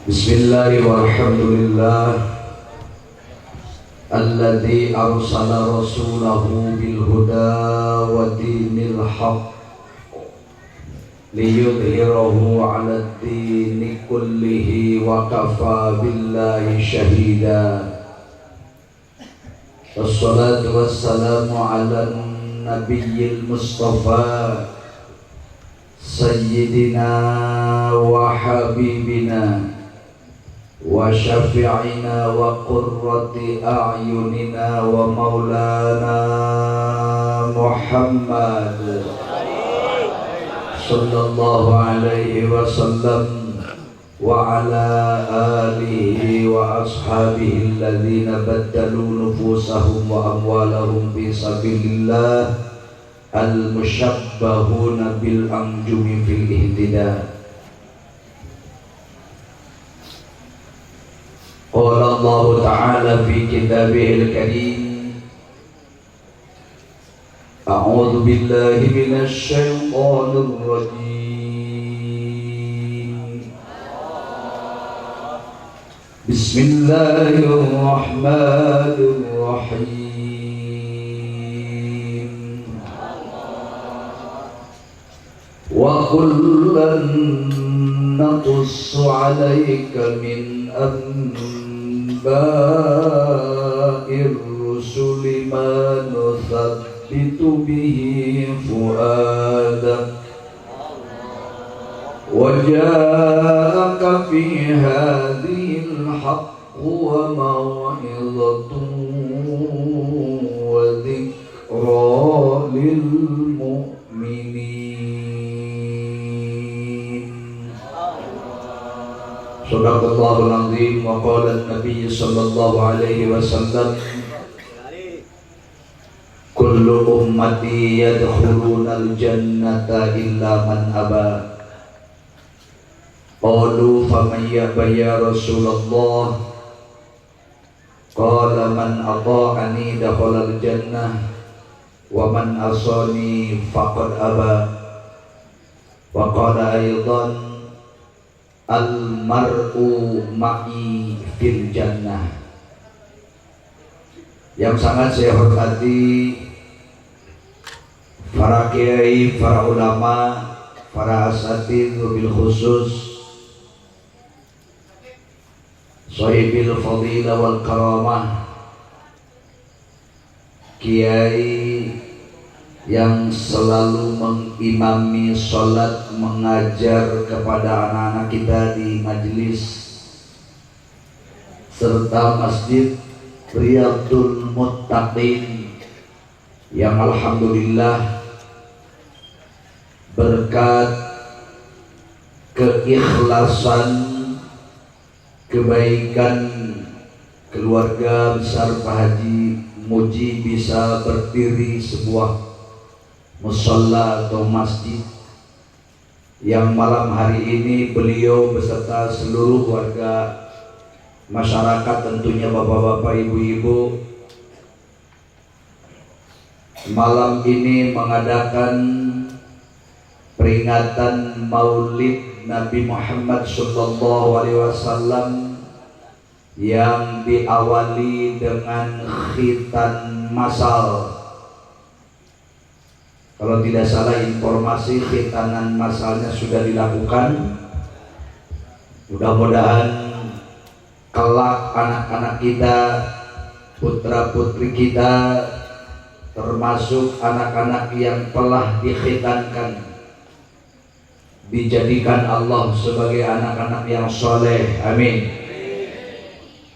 Bismillah walhamdulillah alladzi arsala rasulahu bil huda wa dinil haqq liyudhhirahu 'ala ad-dini kullihi wa kafa billahi shahida. Wassalatu wassalamu 'ala nabiyyil mustafa sayyidina wa habibina wa syafi'ina wa qurrati a'yunina wa maulana Muhammad sallallahu alaihi wasallam wa ala alihi wa ashabihi alladhina baddalu nufusahum wa amwalahum fi sabilillah al-musyabbahuna bil anjumi fil ihtida. Qala Allah Ta'ala fi kitabihil karim, a'udzu billahi minasy syaithanir rajim. Bismillahirrahmanirrahim. Wa kullan naqussu 'alaika min anba'ir rusuli ma nuthabbitu bihi fu'adak wa ja'aka fi hadhil haqqu wa maw'izatun wa dhikra lil mu'minin. Sadaqallahul azim. Wa qala an-nabiy sallallahu alaihi wasallam, kullu ummati yadkhulunal jannata illa man aba. Qalu faman yaba ya Rasulullah? Qala man ata'ani dakhalal jannah wa man asani faqad aba. Wa qala aidan al-mar'u ma'i fil jannah. Yang sangat saya hormati para kiai, para ulama, para asatidz bil khusus sahibil fadilah wal karamah, kiai yang selalu mengimami sholat, mengajar kepada anak-anak kita di majelis, serta Masjid Riyadul Muttaqin yang alhamdulillah berkat keikhlasan, kebaikan keluarga besar Pak Haji Muji bisa berdiri sebuah musholla atau masjid yang malam hari ini beliau beserta seluruh warga masyarakat, tentunya bapak-bapak, ibu-ibu, malam ini mengadakan peringatan Maulid Nabi Muhammad sallallahu alaihi wasallam yang diawali dengan khitan massal. Kalau tidak salah informasi, khitanan massalnya sudah dilakukan. Mudah-mudahan kelak anak-anak kita, putra-putri kita, termasuk anak-anak yang telah dikhitankan, dijadikan Allah sebagai anak-anak yang soleh, amin.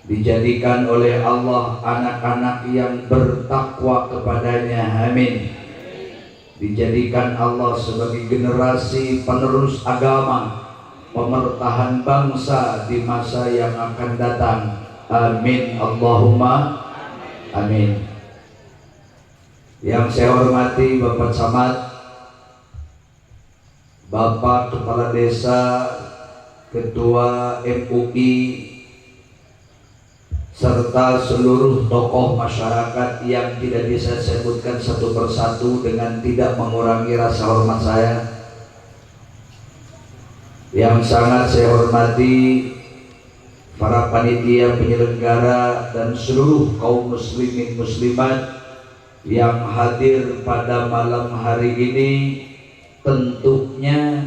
Dijadikan oleh Allah anak-anak yang bertakwa kepadanya, amin. Dijadikan Allah sebagai generasi penerus agama, pemertahan bangsa di masa yang akan datang, amin, Allahumma amin. Yang saya hormati Bapak Camat, Bapak Kepala Desa, Ketua MUI, serta seluruh tokoh masyarakat yang tidak bisa saya sebutkan satu persatu dengan tidak mengurangi rasa hormat saya. Yang sangat saya hormati para panitia penyelenggara dan seluruh kaum muslimin muslimat yang hadir pada malam hari ini. Tentunya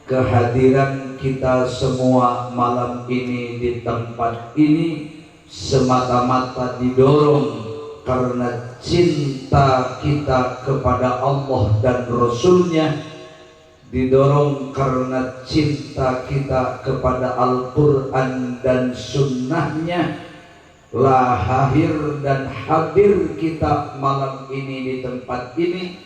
kehadiran kita semua malam ini di tempat ini semata-mata didorong karena cinta kita kepada Allah dan Rasul-Nya, didorong karena cinta kita kepada Al-Quran dan Sunnah-Nya. Lahir dan hadir kita malam ini di tempat ini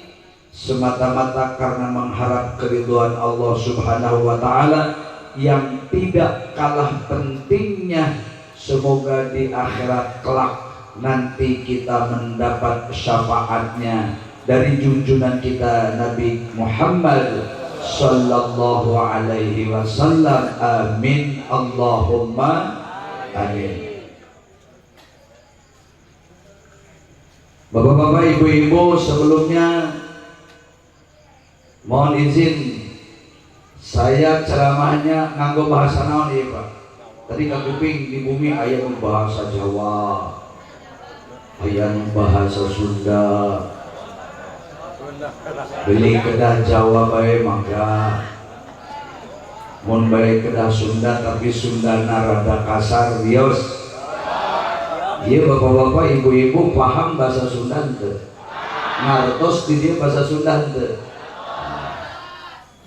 semata-mata karena mengharap keridhaan Allah Subhanahu wa Ta'ala yang tidak kalah pentingnya. Semoga di akhirat kelak nanti kita mendapat syafaatnya dari junjungan kita Nabi Muhammad sallallahu alaihi wasallam. Amin Allahumma amin. Bapak-bapak, ibu-ibu, sebelumnya mohon izin saya ceramahnya nganggo bahasa naon ya Pak. Tadi kapuping di bumi aya bahasa Jawa, aya bahasa Sunda. Beli kedah Jawa bae mangga. Mun bae kedah Sunda tapi Sundana rada kasar bios. Iya bapak-bapak, ibu-ibu paham bahasa Sunda teu? Ngartos di dia bahasa Sunda teu?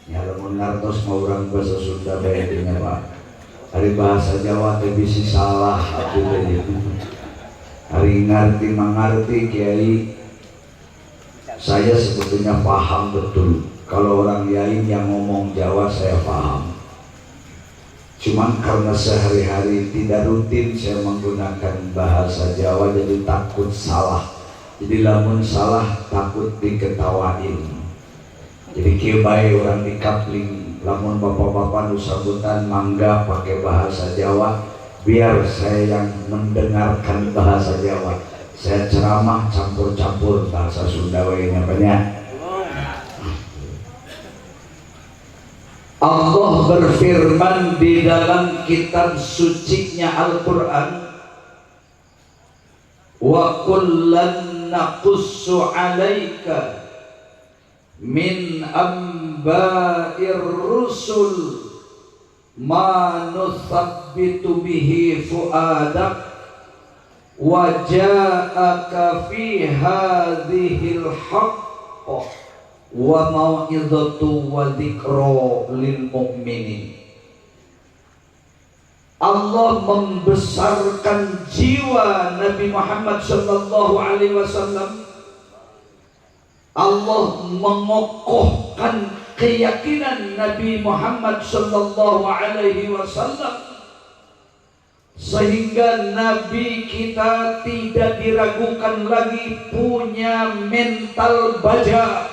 Ya lamun ngartos mau urang bahasa Sunda bae dinya Pak. Hari bahasa Jawa teh bisi salah atuh teh. Hari ngarti mangarti kiai. Saya sebetulnya paham betul. Kalau orang lain yang ngomong Jawa saya paham. Cuman karena sehari-hari tidak rutin saya menggunakan bahasa Jawa jadi takut salah. Jadi lamun salah takut diketawain. Jadi kieu bae orang di kapling, lamun bapak-bapak nu sambutan mangga pakai bahasa Jawa, biar saya yang mendengarkan bahasa Jawa. Saya ceramah campur-campur bahasa Sunda wae banyak. Allah berfirman di dalam kitab sucinya Al-Qur'an, wa kullan naqussu 'alaika min amba'ir rusul ma nuthabbitu bihi fu'adak wa ja'aka fi hadhil haqq wa mau'izatu wa dzikra lil mu'minin. Allah membesarkan jiwa Nabi Muhammad sallallahu alaihi wasallam. Allah mengokohkan keyakinan Nabi Muhammad sallallahu alaihi wasallam sehingga Nabi kita tidak diragukan lagi punya mental baja,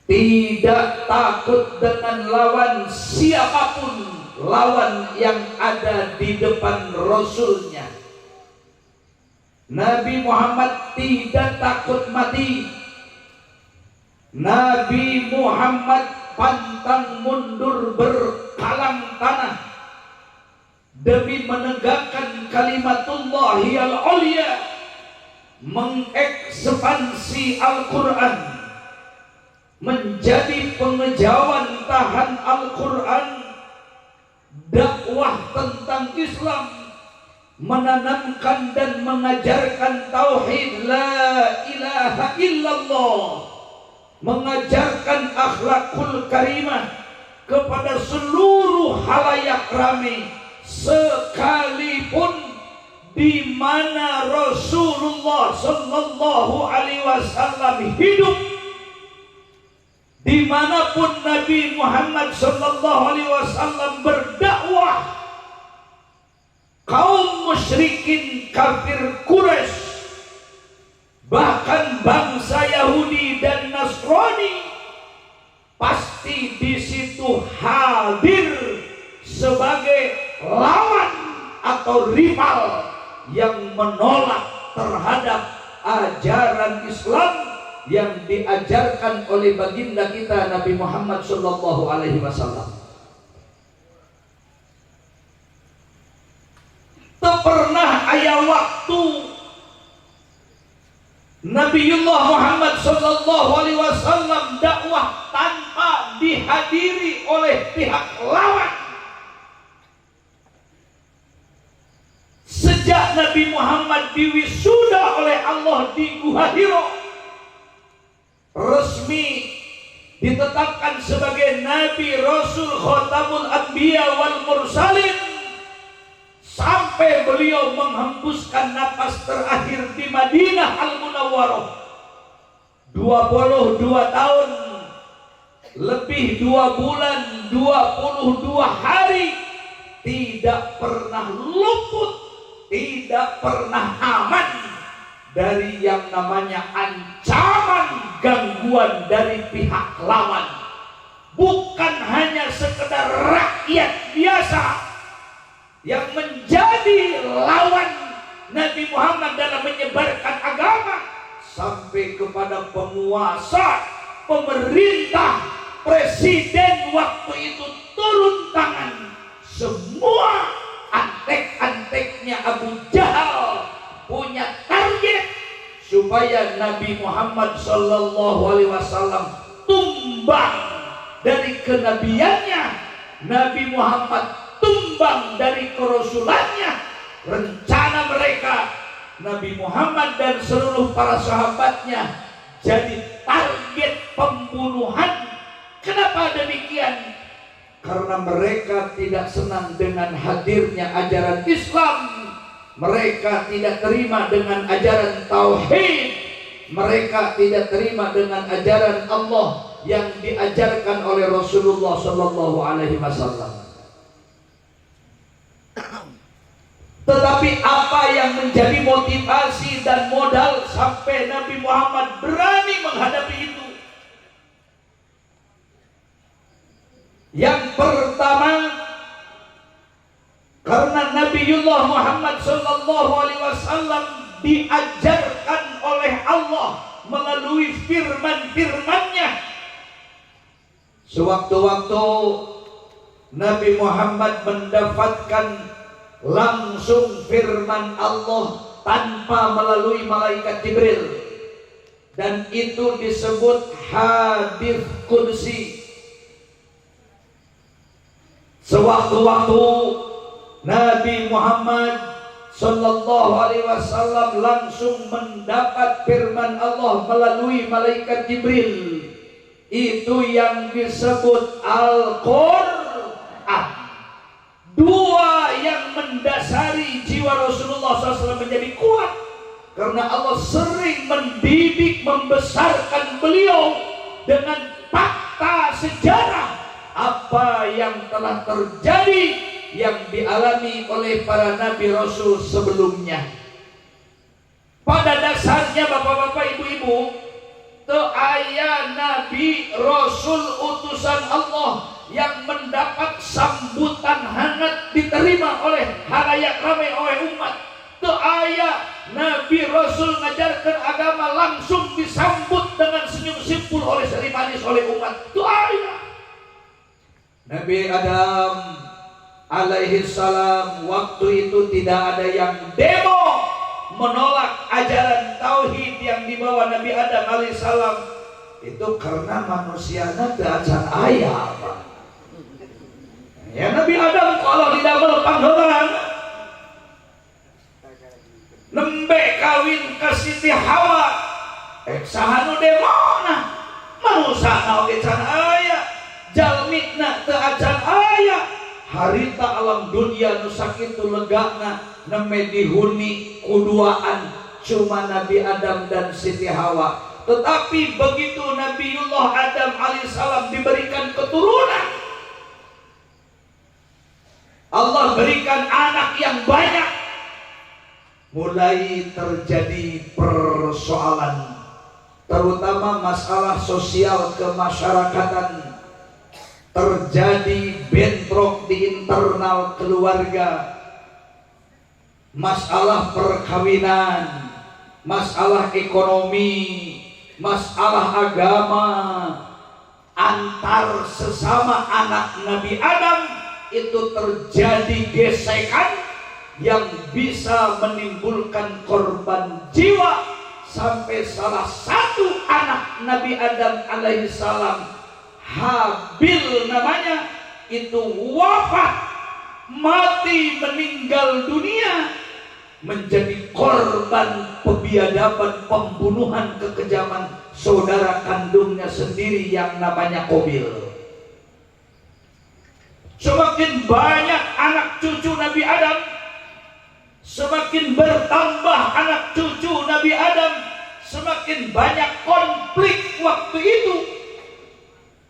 tidak takut dengan lawan siapapun, lawan yang ada di depan Rasulnya. Nabi Muhammad tidak takut mati. Nabi Muhammad pantang mundur berkalang tanah demi menegakkan kalimatullahi al-ulya, mengekspansi Al-Quran, menjadi pengejauhan tahan Al-Quran, dakwah tentang Islam, menanamkan dan mengajarkan tauhid la ilaha illallah, mengajarkan akhlakul karimah kepada seluruh halayak ramai, sekalipun di mana Rasulullah sallallahu alaihi wasallam hidup, dimanapun Nabi Muhammad sallallahu alaihi wasallam berdakwah, kaum musyrikin kafir Quraisy, bahkan bangsa Yahudi dan Nasrani pasti di situ hadir sebagai lawan atau rival yang menolak terhadap ajaran Islam yang diajarkan oleh baginda kita Nabi Muhammad sallallahu alaihi wasallam. Nabiullah Muhammad sallallahu alaihi wasallam dakwah tanpa dihadiri oleh pihak lawan. Sejak Nabi Muhammad diwisuda oleh Allah di Gua Hiro, resmi ditetapkan sebagai Nabi Rasul Khatamul Anbiya wal Mursalin, sampai beliau menghembuskan napas terakhir di Madinah Al-Munawwarah 22 tahun lebih 2 bulan 22 hari, tidak pernah luput, tidak pernah aman dari yang namanya ancaman gangguan dari pihak lawan. Bukan hanya sekedar rakyat biasa yang menjadi lawan Nabi Muhammad dalam menyebarkan agama, sampai kepada penguasa, pemerintah, presiden waktu itu turun tangan. Semua antek-anteknya Abu Jahal punya target supaya Nabi Muhammad sallallahu alaihi wasallam tumbang dari kenabiannya, Nabi Muhammad tumbang dari kerasulannya. Rencana mereka, Nabi Muhammad dan seluruh para sahabatnya jadi target pembunuhan. Kenapa demikian? Karena mereka tidak senang dengan hadirnya ajaran Islam. Mereka tidak terima dengan ajaran tauhid. Mereka tidak terima dengan ajaran Allah yang diajarkan oleh Rasulullah sallallahu alaihi wasallam. Tetapi apa yang menjadi motivasi dan modal sampai Nabi Muhammad berani menghadapi itu? Yang pertama, karena Nabiullah Muhammad sallallahu alaihi wasallam diajarkan oleh Allah melalui firman-firmannya. Sewaktu-waktu Nabi Muhammad mendapatkan langsung firman Allah tanpa melalui malaikat Jibril, dan itu disebut hadits qudsi. Sewaktu-waktu Nabi Muhammad sallallahu alaihi wasallam langsung mendapat firman Allah melalui malaikat Jibril, itu yang disebut Al-Qur'an. Dua yang mendasari jiwa Rasulullah SAW menjadi kuat, karena Allah sering mendidik, membesarkan beliau dengan fakta sejarah apa yang telah terjadi, yang dialami oleh para nabi rasul sebelumnya. Pada dasarnya bapak-bapak, ibu-ibu, aya nabi rasul utusan Allah yang mendapat sambutan hangat diterima oleh halayak ramai, oleh umat. Aya nabi rasul mengajarkan agama langsung disambut dengan senyum simpul oleh seri manis oleh umat. Aya Nabi Adam alaihi salam, waktu itu tidak ada yang demo menolak ajaran tauhid yang dibawa Nabi Adam alaihi salam. Itu karena manusianya acan ayah, Pak. Ya Nabi Adam kalau tidak melpanggelan nembe kawin ke Siti Hawa, sahanu demona manusana oge can aya, jalmina teu acan aya. Harita alam dunia nu sakitu legana neme dihuni kuduaan cuma Nabi Adam dan Siti Hawa. Tetapi begitu Nabiullah Adam alaihissalam diberikan keturunan, Allah berikan anak yang banyak, mulai terjadi persoalan, terutama masalah sosial kemasyarakatan. Terjadi bentrok di internal keluarga, masalah perkawinan, masalah ekonomi, masalah agama antar sesama anak Nabi Adam. Itu terjadi gesekan yang bisa menimbulkan korban jiwa sampai salah satu anak Nabi Adam alaihissalam, Habil namanya, itu wafat, mati, meninggal dunia, menjadi korban pebiadaban, pembunuhan, kekejaman saudara kandungnya sendiri yang namanya Qabil. Semakin banyak anak cucu Nabi Adam, semakin bertambah anak cucu Nabi Adam, semakin banyak konflik waktu itu.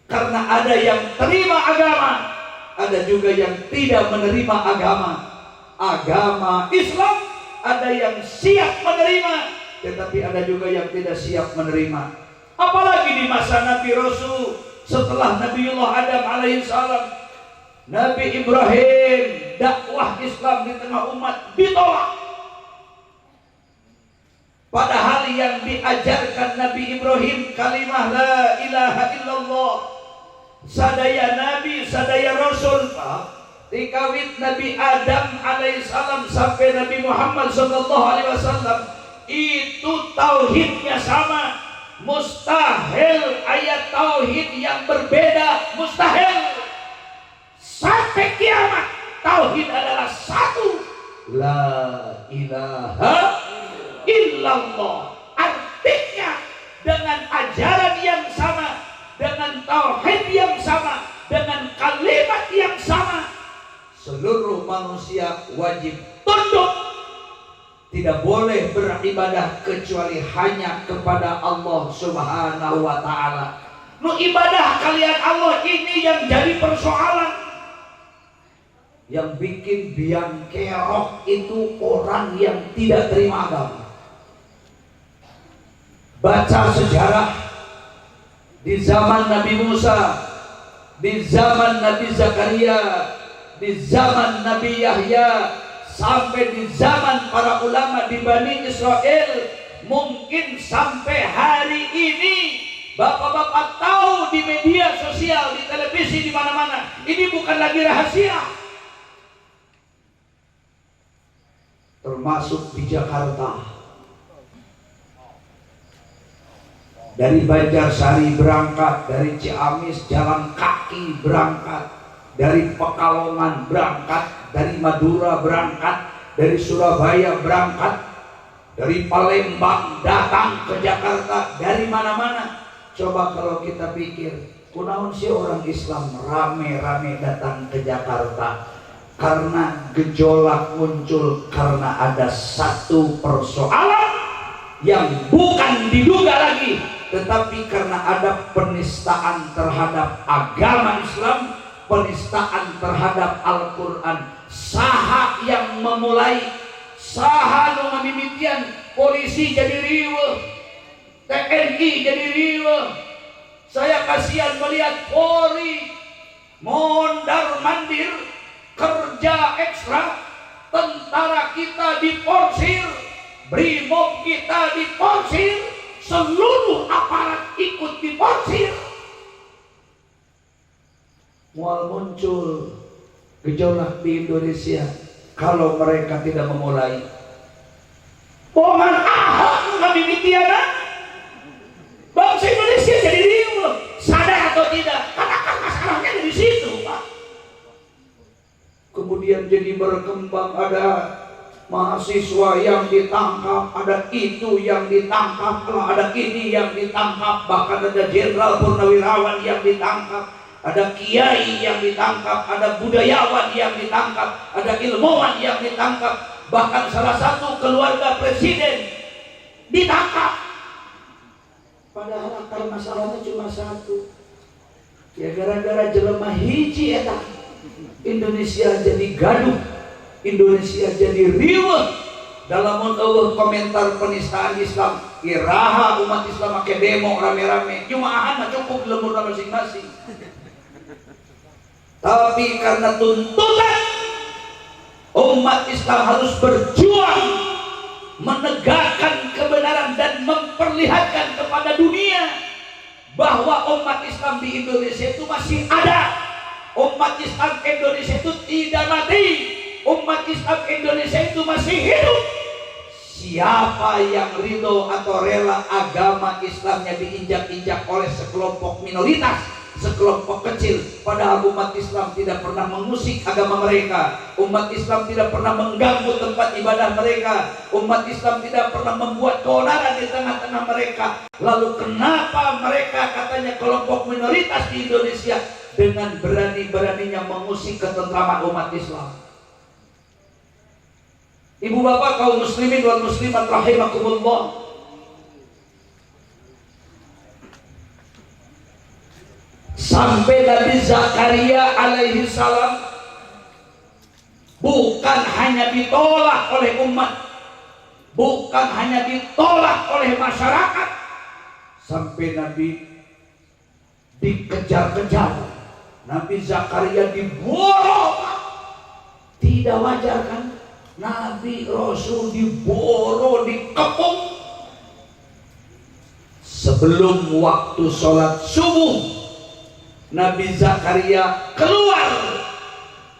Karena ada yang terima agama, ada juga yang tidak menerima agama. Agama Islam ada yang siap menerima, tetapi ada juga yang tidak siap menerima. Apalagi di masa Nabi Rasul, setelah Nabiullah Adam alaihissalam, Nabi Ibrahim, dakwah Islam di tengah umat ditolak. Padahal yang diajarkan Nabi Ibrahim kalimah la ilaha illallah, sadaya Nabi, sadaya Rasul, dikawit Nabi Adam alaihissalam sampai Nabi Muhammad sallallahu alaihi wasallam, itu tauhidnya sama. Mustahil ayat tauhid yang berbeda, mustahil. Sampai kiamat tauhid adalah satu, la ilaha illallah. Artinya dengan ajaran yang sama, dengan tauhid yang sama, dengan kalimat yang sama, seluruh manusia wajib tunduk, tidak boleh beribadah kecuali hanya kepada Allah Subhanahu wa ta'ala. Nu ibadah kalian Allah ini yang jadi persoalan. Yang bikin biang kerok itu orang yang tidak terima agama. Baca sejarah di zaman Nabi Musa, di zaman Nabi Zakaria, di zaman Nabi Yahya, sampai di zaman para ulama di Bani Israel, mungkin sampai hari ini bapak-bapak tahu di media sosial, di televisi, di mana-mana. Ini bukan lagi rahasia. Termasuk di Jakarta. Dari Banjarsari berangkat, dari Ciamis jalan kaki berangkat, dari Pekalongan berangkat, dari Madura berangkat, dari Surabaya berangkat, dari Palembang datang ke Jakarta, dari mana-mana. Coba kalau kita pikir, kunaon sih orang Islam rame-rame datang ke Jakarta? Karena gejolak muncul karena ada satu persoalan yang bukan diduga lagi, tetapi karena ada penistaan terhadap agama Islam, penistaan terhadap Al-Quran. Saha yang memulai, saha nu ngamimitian, polisi jadi riweuh, TNI jadi riweuh. Saya kasihan melihat Polri mondar mandir, kerja ekstra, tentara kita diporsir, brimob kita diporsir, seluruh aparat ikut diporsir. Mual muncul gejolak di Indonesia kalau mereka tidak memulai. Poman Ahok ngamimitiana, bangsa Indonesia jadi riuh. Sadar atau tidak? Katakan masalahnya di situ, Pak. Kemudian jadi berkembang, ada mahasiswa yang ditangkap, ada itu yang ditangkap, ada ini yang ditangkap, bahkan ada jenderal purnawirawan yang ditangkap, ada kiai yang ditangkap, ada budayawan yang ditangkap, ada ilmuwan yang ditangkap, bahkan salah satu keluarga presiden ditangkap. Padahal akar masalahnya cuma satu, ya gara-gara jelema hiji eta Indonesia jadi gaduh, Indonesia jadi riweuh. Dalam Allah komentar penistaan Islam, iraha umat Islam make demo rame-rame, jumaahan mah cukup lemur masing-masing. Tapi karena tuntutan umat Islam harus berjuang menegakkan kebenaran dan memperlihatkan kepada dunia bahwa umat Islam di Indonesia itu masih ada. Umat Islam Indonesia itu tidak mati. Umat Islam Indonesia itu masih hidup. Siapa yang ridho atau rela agama Islamnya diinjak-injak oleh sekelompok minoritas, sekelompok kecil, padahal umat Islam tidak pernah mengusik agama mereka, umat Islam tidak pernah mengganggu tempat ibadah mereka, umat Islam tidak pernah membuat keonaran di tengah-tengah mereka. Lalu kenapa mereka katanya kelompok minoritas di Indonesia dengan berani-beraninya mengusik ketentraman umat Islam? Ibu bapak kaum muslimin wal muslimat rahimakumullah, sampai Nabi Zakaria alaihi salam bukan hanya ditolak oleh umat, bukan hanya ditolak oleh masyarakat, sampai Nabi dikejar-kejar. Nabi Zakaria diboro. Tidak wajar kan? Nabi Rasul diboro, dikepung. Sebelum waktu sholat subuh, Nabi Zakaria keluar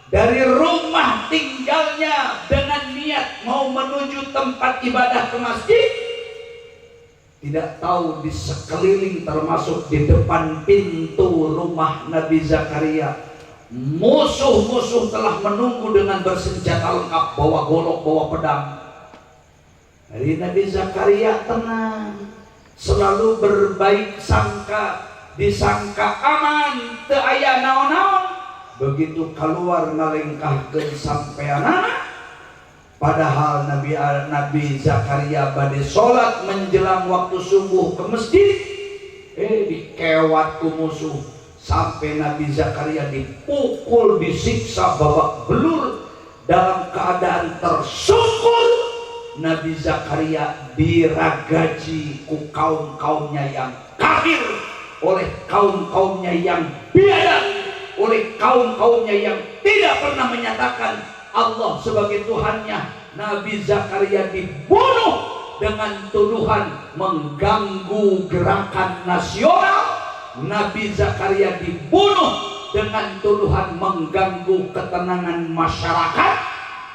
dari rumah tinggalnya dengan niat mau menuju tempat ibadah ke masjid. Tidak tahu di sekeliling termasuk di depan pintu rumah Nabi Zakaria, musuh-musuh telah menunggu dengan bersenjata lengkap, bawa golok, bawa pedang. Jadi Nabi Zakaria tenang, selalu berbaik sangka, disangka aman, teu aya naon-naon. Begitu keluar ngalengkahkeun sampean anak, padahal Nabi Zakaria bade sholat menjelang waktu subuh ke masjid, dikewat ku musuh. Sampai Nabi Zakaria dipukul, disiksa, babak belur. Dalam keadaan tersungkur, Nabi Zakaria diragaji ku kaum-kaumnya yang kafir, oleh kaum-kaumnya yang biadab, oleh kaum-kaumnya yang tidak pernah menyatakan Allah sebagai Tuhannya. Nabi Zakaria dibunuh dengan tuduhan mengganggu gerakan nasional. Nabi Zakaria dibunuh dengan tuduhan mengganggu ketenangan masyarakat.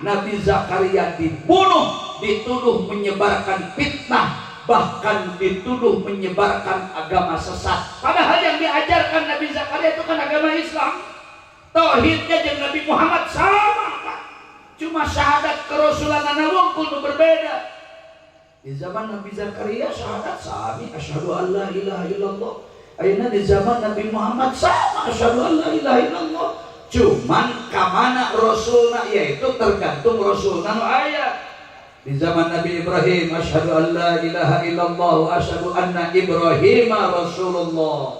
Nabi Zakaria dibunuh, dituduh menyebarkan fitnah, bahkan dituduh menyebarkan agama sesat. Padahal yang diajarkan Nabi Zakaria itu kan agama Islam. Tauhidnya dengan Nabi Muhammad sama, Pak. Cuma syahadat kerasulan ana kudu berbeda. Di zaman Nabi Zakaria syahadat sami, asyhadu an la ilaha illallah. Ayeuna di zaman Nabi Muhammad sama, asyhadu an la ilaha illallah. Cuman kamana rasulna, yaitu tergantung rasulna nu aya. Di zaman Nabi Ibrahim asyhadu an la ilaha illallah wa asyhadu anna Ibrahima rasulullah.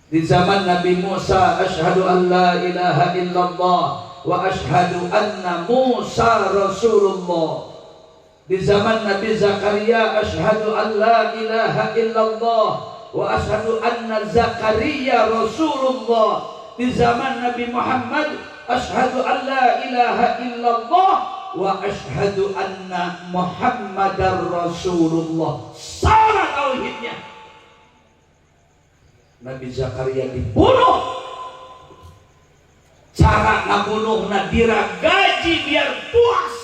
Di zaman Nabi Musa asyhadu an la ilaha illallah wa asyhadu anna Musa rasulullah. Di zaman Nabi Zakaria asyhadu an la ilaha illallah wa asyhadu anna Zakaria rasulullah. Di zaman Nabi Muhammad asyhadu an la ilaha illallah wa asyhadu anna Muhammadar rasulullah. Sama tauhidnya. Nabi Zakaria dibunuh. Cara ngabunuhna diragaji biar puas,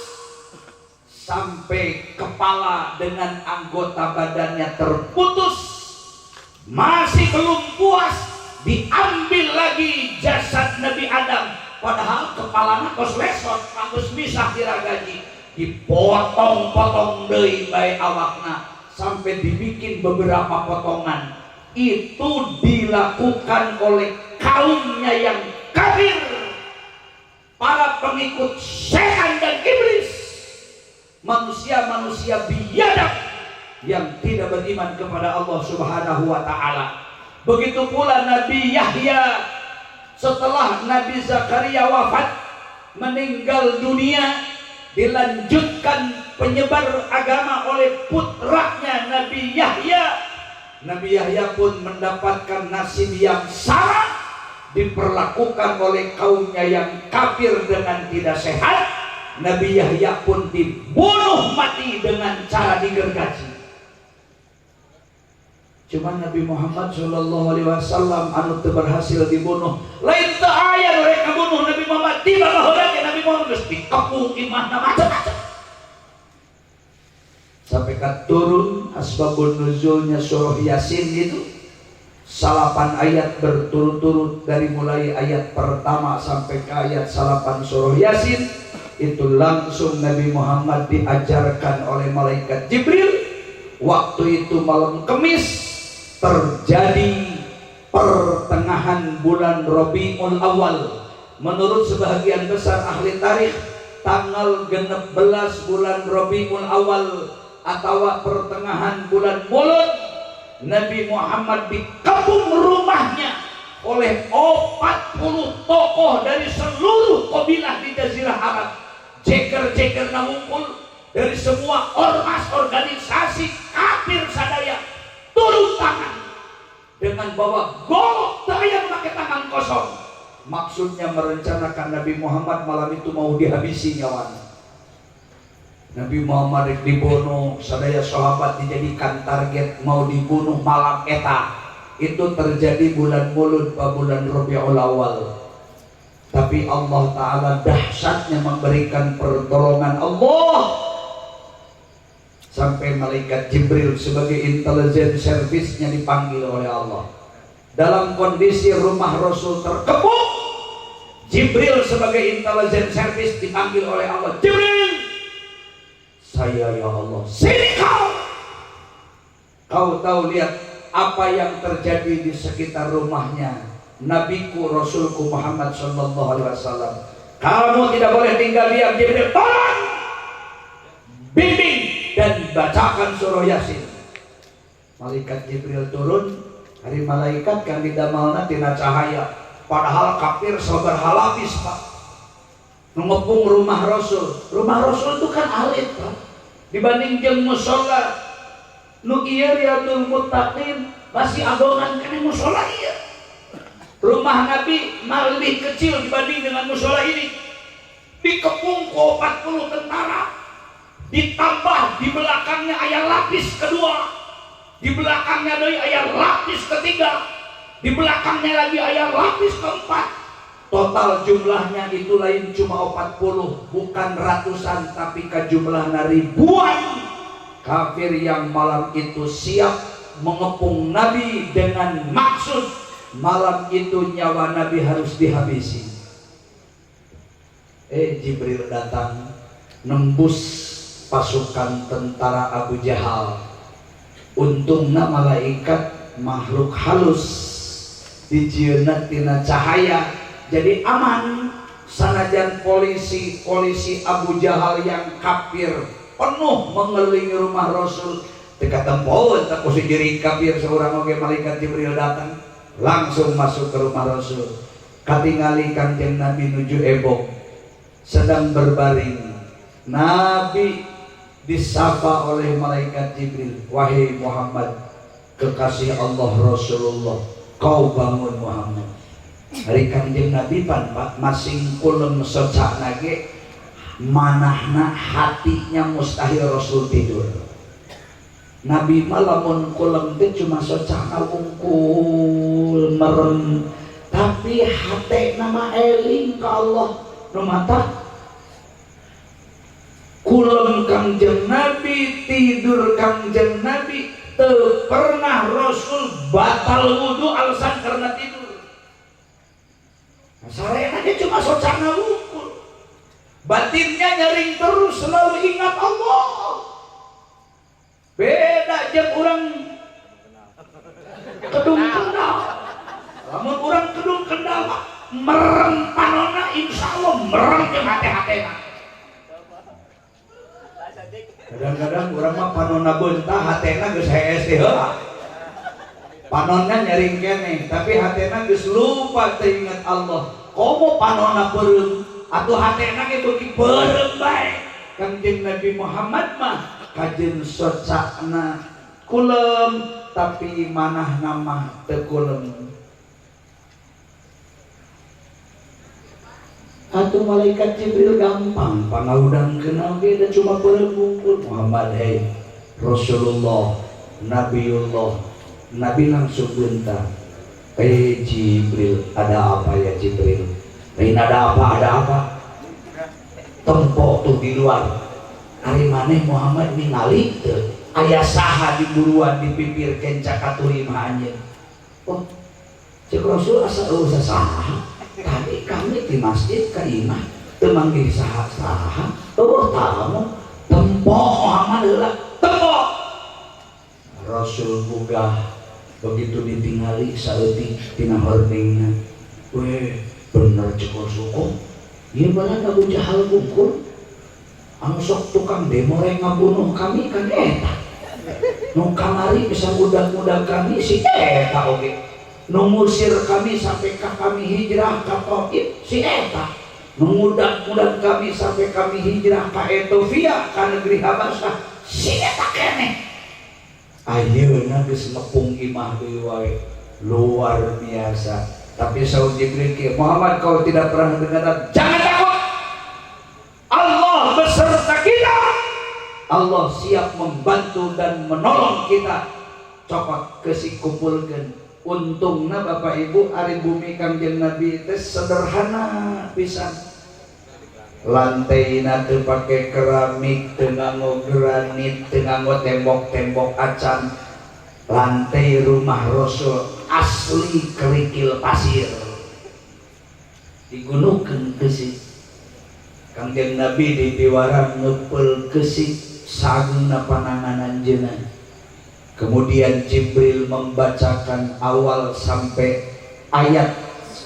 sampai kepala dengan anggota badannya terputus. Masih belum puas, diambil lagi jasad Nabi Adam, padahal kepalanya kos lesot, bagus misah diragaji, dipotong-potong deui bae awakna sampai dibikin beberapa potongan. Itu dilakukan oleh kaumnya yang kafir, para pengikut setan dan iblis, manusia-manusia biadab yang tidak beriman kepada Allah Subhanahu wa ta'ala. Begitu pula Nabi Yahya setelah Nabi Zakaria wafat, meninggal dunia, dilanjutkan penyebar agama oleh putranya Nabi Yahya. Nabi Yahya pun mendapatkan nasib yang sama, diperlakukan oleh kaumnya yang kafir dengan tidak sehat. Nabi Yahya pun dibunuh mati dengan cara digergaji. Cuma Nabi Muhammad SAW anu teu berhasil dibunuh. Lain teu aya mereka bunuh Nabi Muhammad, tiba baheula ke Nabi Muhammad geus dikepung imahna macam-macam. sampai turun asbabun nuzulnya surah Yasin itu 8 ayat berturut-turut dari mulai ayat pertama sampai ke ayat 8 surah Yasin. Itu langsung Nabi Muhammad diajarkan oleh malaikat Jibril. Waktu itu malam Kamis, terjadi pertengahan bulan Rabiul Awal. Menurut sebahagian besar ahli tarikh, tanggal 16 bulan Rabiul Awal atau pertengahan bulan Mulud, Nabi Muhammad dikepung rumahnya oleh 40 tokoh dari seluruh kabilah di Jazirah Arab. Jeger-jeger ngumpul dari semua ormas organisasi kafir sadaya, turun tangan dengan bawa golok daya pakai tangan kosong. Maksudnya merencanakan Nabi Muhammad malam itu mau dihabisi nyawana. Nabi Muhammad dibunuh, sadaya sahabat dijadikan target mau dibunuh malam eta. Itu terjadi bulan Mulud, bulan Rabiul Awal. Tapi Allah Ta'ala dahsyatnya memberikan pertolongan Allah, sampai malaikat Jibril sebagai intelijen servisnya dipanggil oleh Allah. Dalam kondisi rumah Rasul terkepung, Jibril sebagai intelijen servis dipanggil oleh Allah. Jibril, saya ya Allah, sini kau. Kau tahu, lihat apa yang terjadi di sekitar rumahnya Nabiku Rasulku Muhammad Sallallahu Alaihi Wasallam. Kamu tidak boleh tinggal diam. Jibril, tolong bimbing dan bacakan surah Yasin. Malaikat Jibril turun. Hari malaikat kan didamalna tina cahaya, padahal kafir sabar halapis pak. Mengepung rumah Rasul. Rumah Rasul itu kan alit pak, dibanding jeung musola nu ieu Riyadul Muttaqin masih agongan kene musola ieu. Rumah Nabi lebih kecil dibanding dengan musola ini. Dikepung 40 tentara, ditambah di belakangnya aya lapis kedua, di belakangnya dari aya lapis ketiga, di belakangnya lagi aya lapis keempat. Total jumlahnya itu lain cuma 40, bukan ratusan, tapi ke jumlahnya ribuan kafir yang malam itu siap mengepung Nabi dengan maksud malam itu nyawa Nabi harus dihabisi. Jibril datang nembus pasukan tentara Abu Jahal. Untungna malaikat makhluk halus dijieunna tina cahaya, jadi aman. Sanajan polisi Abu Jahal yang kafir penuh mengelilingi rumah Rasul, teka tempon tak posisi diri kafir seorang oge malaikat Jibril datang langsung masuk ke rumah Rasul. Katingali Kanjeng Nabi nuju ebok sedang berbaring. Nabi disapa oleh malaikat Jibril, wahai Muhammad, kekasih Allah Rasulullah, kau bangun Muhammad. Hari Kanjeng Nabi pan pak masing kulem socak nage manahna hatinya mustahil Rasul tidur. Nabi malamun kulem teh cuma socana ungkul merem, tapi hati nama eling ka Allah nu mata. Kulem Kangjeng Nabi, tidur Kangjeng Nabi, teu pernah Rasul batal wudu alasan karena tidur. Sarena dia cuma socana ungkul, batinnya nyaring terus selalu ingat Allah. Beda jeung urang kedung kendal. Lamun urang kedung kendal merem panonna insyaallah merem jeung hate-hatena. Kadang-kadang urang mah panonna beunta hatena geus hees teh heula. Panonna nyaring keneh tapi hatena geus lupa teu ingat Allah. Komo panonna beureum atuh hatena ge beuki beureum bae. Kanjeng Nabi Muhammad mah kajen socakna kulem tapi manah nama teu kulem. Atuh malaikat Jibril gampang pangaudangkeun oge da cuma beureum Muhammad, hei Rasulullah Nabiullah. Nabi langsung bentar, Jibril, ada apa ya Jibril? Ada apa? Tempok tuh di luar. Ari maneh Muhammad ningali teu aya saha di buruan dipipirkeun cakaturi mah anjeun. Oh, cek Rasul asa eueuh saha? Tadi kami di masjid ka imah teu manggih saha-saha. Eueuh tamu tempok Muhammad heula, tempok. Rasul boga begitu ditingali saeutik tina horningna. Weh, bener cek Rasul kok. Ieu bener Abu Jahal bungkul. Anu sok tukang demo rek ngabunuh kami kan eta. Nu kamari bisa mudah-mudah kami si eta oge. Nu ngusir kami sampai ka kami hijrah ka Taif si eta. Nu mudah-mudah kami sampai kami hijrah ka Ethiopia ka negeri Habasyah si eta keneh. Ayeuna geus ngepung imah deui wae. Luar biasa. Tapi saud Jibril ke Muhammad, kau tidak pernah dengar, jangan takut. Allah beserta kita. Allah siap membantu dan menolong kita. Cokot kesik kumpulkan. Untungna Bapak Ibu ari bumi Kangjeng Nabi teh sederhana pisan. Lantaina teu pake keramik, teu nganggo granit, teu nganggo tembok-tembok acan. Lantai rumah Rasul asli kerikil pasir. Digunukeun kesik. Kangjeng Nabi di biwara ngepel kesik saguna pananganan jenah. Kemudian Jibril membacakan awal sampai ayat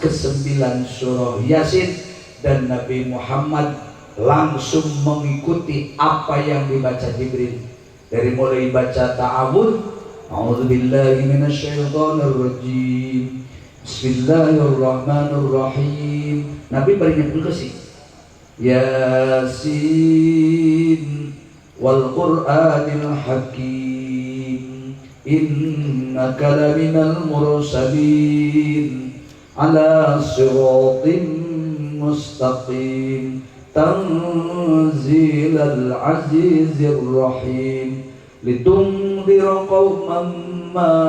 ke-9 surah Yasin dan Nabi Muhammad langsung mengikuti apa yang dibaca Jibril. Dari mulai baca ta'awud, a'udzubillahi minasyaitonirrajim, bismillahirrahmanirrahim. Nabi beringatkan kesik Yasin wal Qur'anil Hakim innaka laminal mursalin ala siratim mustaqim tanzilal azizir rahim litundira qauman ma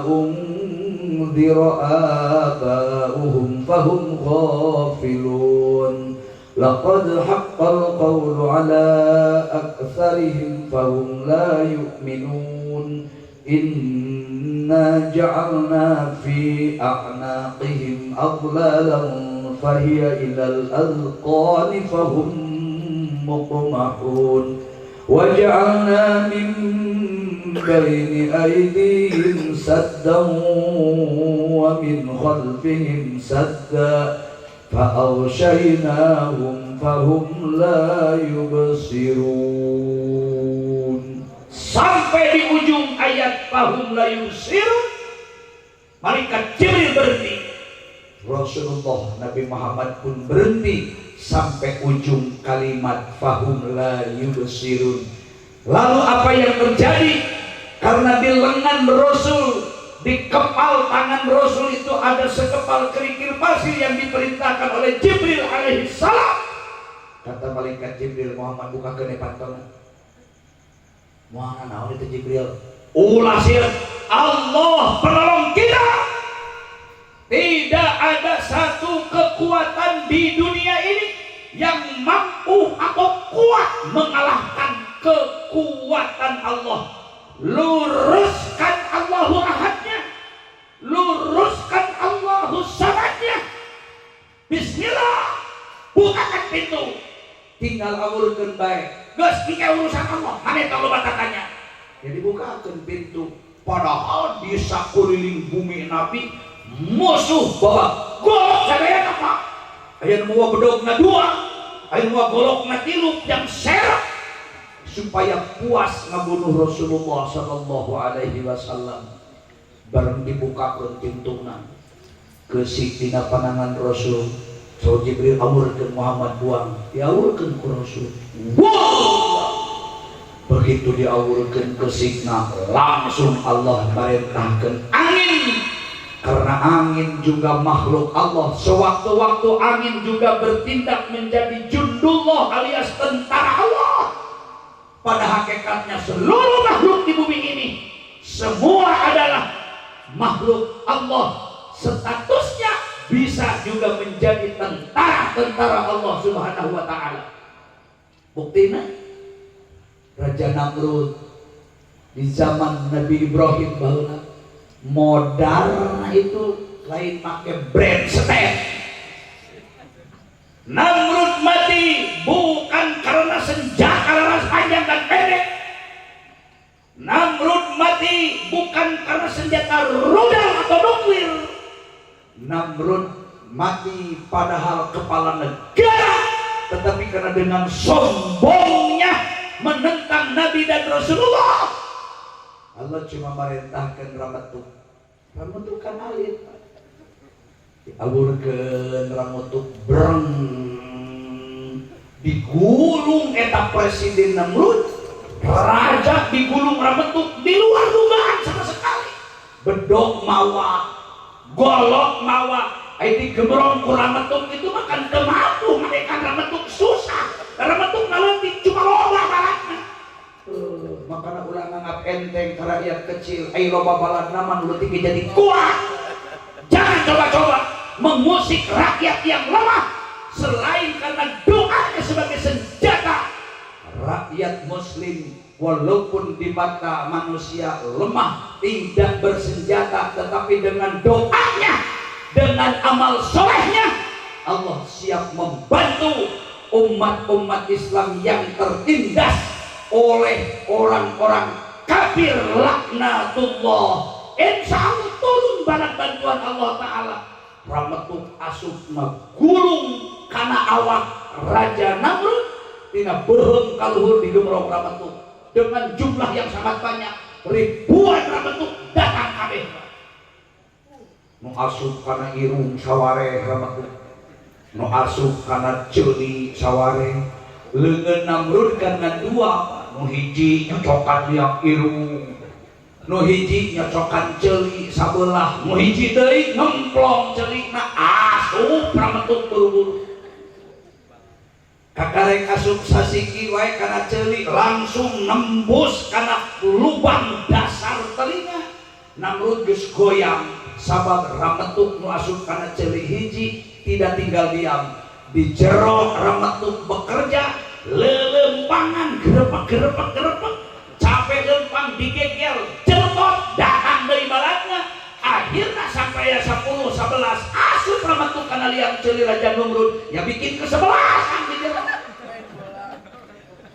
unzira aba'uhum fahum ghafilun laqad haqqal qawlu ala aktsarihim fahum la yu'minun inna ja'alna fi a'naqihim aghlalan fahiya ilal azqani fahum muqmahun wa ja'alna min bayni aydihim saddan wa min khalfihim saddan فَأَغْشَيْنَاهُمْ فَهُمْ لَا يُبْصِرُونَ. Sampai di ujung ayat فَهُمْ لَا يُبْصِرُونَ, malaikat Jibril berhenti. Rasulullah Nabi Muhammad pun berhenti sampai ujung kalimat فَهُمْ لَا يُبْصِرُونَ. Lalu apa yang terjadi? Karena di lengan Rasul, di kepal tangan Rasul itu ada sekepal kerikil pasir yang diperintahkan oleh Jibril alaihi salam. Kata malaikat Jibril, Muhammad buka kene pantona. Moal naon itu Jibril? Ulah sieun, Allah penolong kita. Tidak ada satu kekuatan di dunia ini yang mampu atau kuat mengalahkan kekuatan Allah. Luruskan Allahu Ahadnya, luruskan Allahu Samadnya. Bismillah, bukakan pintu, tinggal awurkeun bae. Geus dike urusan Allah, mane teu loba tatanya. Jadi bukakan pintu. Padahal di sakeliling bumi Nabi musuh bawa golok sadayana Pak. Aya nu bawa bedogna 2, aya nu bawa golokna 3 yang serap supaya puas ngabunuh Rasulullah sallallahu alaihi wasallam. Bareng dibukakeun pintuna, geusik dina panangan Rasul. So Jibril awurkeun Muhammad buang, diawurkeun ku Rasul. Wow! Begitu diawurkeun geusikna, langsung Allah merintahkeun angin. Karena angin juga makhluk Allah. Sewaktu-waktu angin juga bertindak menjadi jundullah alias tentara Allah. Pada hakikatnya seluruh makhluk di bumi ini semua adalah makhluk Allah. Statusnya bisa juga menjadi tentara-tentara Allah Subhanahu wa ta'ala. Buktinya Raja Namrud di zaman Nabi Ibrahim baheula modalna itu lain make brand setel. Namrud mati bukan karena senjata laras panjang dan pendek. Namrud mati bukan karena senjata rudal atau nuklir. Namrud mati padahal kepala negara, tetapi karena dengan sombongnya menentang Nabi dan Rasulullah, Allah cuma merintahkan ramatuk kan alit dialurkan ramatuk breng digulung eta presiden Namrud, raja digulung ramatuk di luar dugaan sama sekali. Bedog mawa, golok mawa, di gemerong ku ramatuk itu makan kemampu mereka ramatuk susah. Ramatuk nanti cuma loba balatna. Makanya ulah nganggap enteng ke rakyat kecil. Ai loba balat naman ulah tinggi jadi kuat. Jangan coba-coba mengusik rakyat yang lemah selain karena doanya sebagai senjata. Rakyat muslim walaupun di mata manusia lemah, tidak bersenjata, tetapi dengan doanya, dengan amal solehnya, Allah siap membantu umat-umat Islam yang tertindas oleh orang-orang kafir laknatullah. Insya Allah turun barang bantuan Allah Ta'ala. Ramatuk asupna gulung kana awak Raja Namrud tina beuheung kaluhur di gemerong ramatuk dengan jumlah yang sangat banyak, ribuan ramatuk datang kabeh. Nu asup kana irung saware ramatuk, nu asup kana ceuli saware. Leungeun Namrud kana dua, nu hiji nyocokan liak irung, nu hiji nyocokan ceuli sabelah, nu hiji deui ngemplong ceulina asup ramatuk buru-buru. Kakarek asup sasiki wae kana ceuli langsung nembus kana lubang dasar telinga. Namrud geus goyang sabab ramatuk nu asup kana ceuli hiji tidak tinggal diam. Di jero ramatuk bekerja lelempangan gerepek capek lempang digegel celepot datang dari balatna. Akhirnya sampai 10 11 asup ramatuk kana liang ceuli Raja Namrud ya bikin kesebelasan di jero.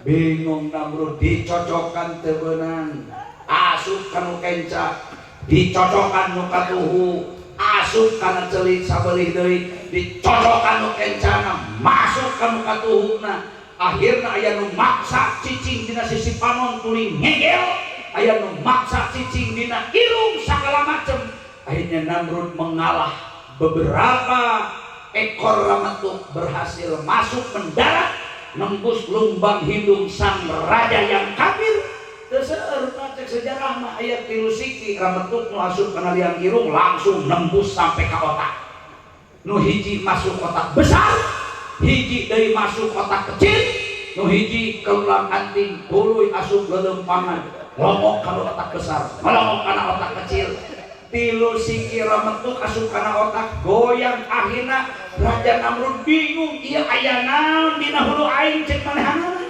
Bingung Namrud dicocokkan teu beunang, asup kanu kenca dicocokkan nu katuhu, asup kana ceuli sabelih deui dicocokkan nu kencana masuk kanu katuhuna. Akhirna aya nu maksa cicing dina sisi panon tuluy ngegel, aya nu maksa cicing dina irung sagala macem. Akhirnya Namrud mengalah. Beberapa ekor ramatuk berhasil masuk mendarat nembus lubang hidung sang raja yang kafir. Seueur cek sejarah mah aya 3 siki ramatuk nu asup kana liang irung langsung nembus sampai ka otak. Nu hiji masuk otak besar, hiji deui masuk otak kecil, nu hiji keulang anting tuluy asup lelempangan ngomong kana otak besar, ngomong kana otak kecil. 3 siki ramatuk asup kana otak goyang. Akhirna Raja Namrud bingung, ieu aya naon dina hulu aing cek manehanna.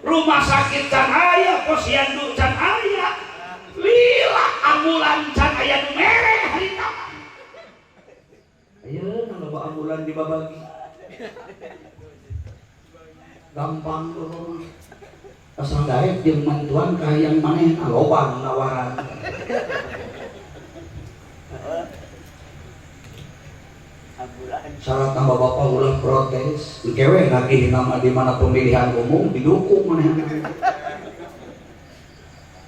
Rumah sakit can aya, posyandu can aya, lila ambulan can aya nu mere harita. Ayeuna loba ambulan dibabagi. Gampang turun. Asal daek jeung mantuan ka hayang manehna loba nawaran. Syarat tambah bapak ulah protes, kewe lagi nama di mana pemilihan umum didukung manehna.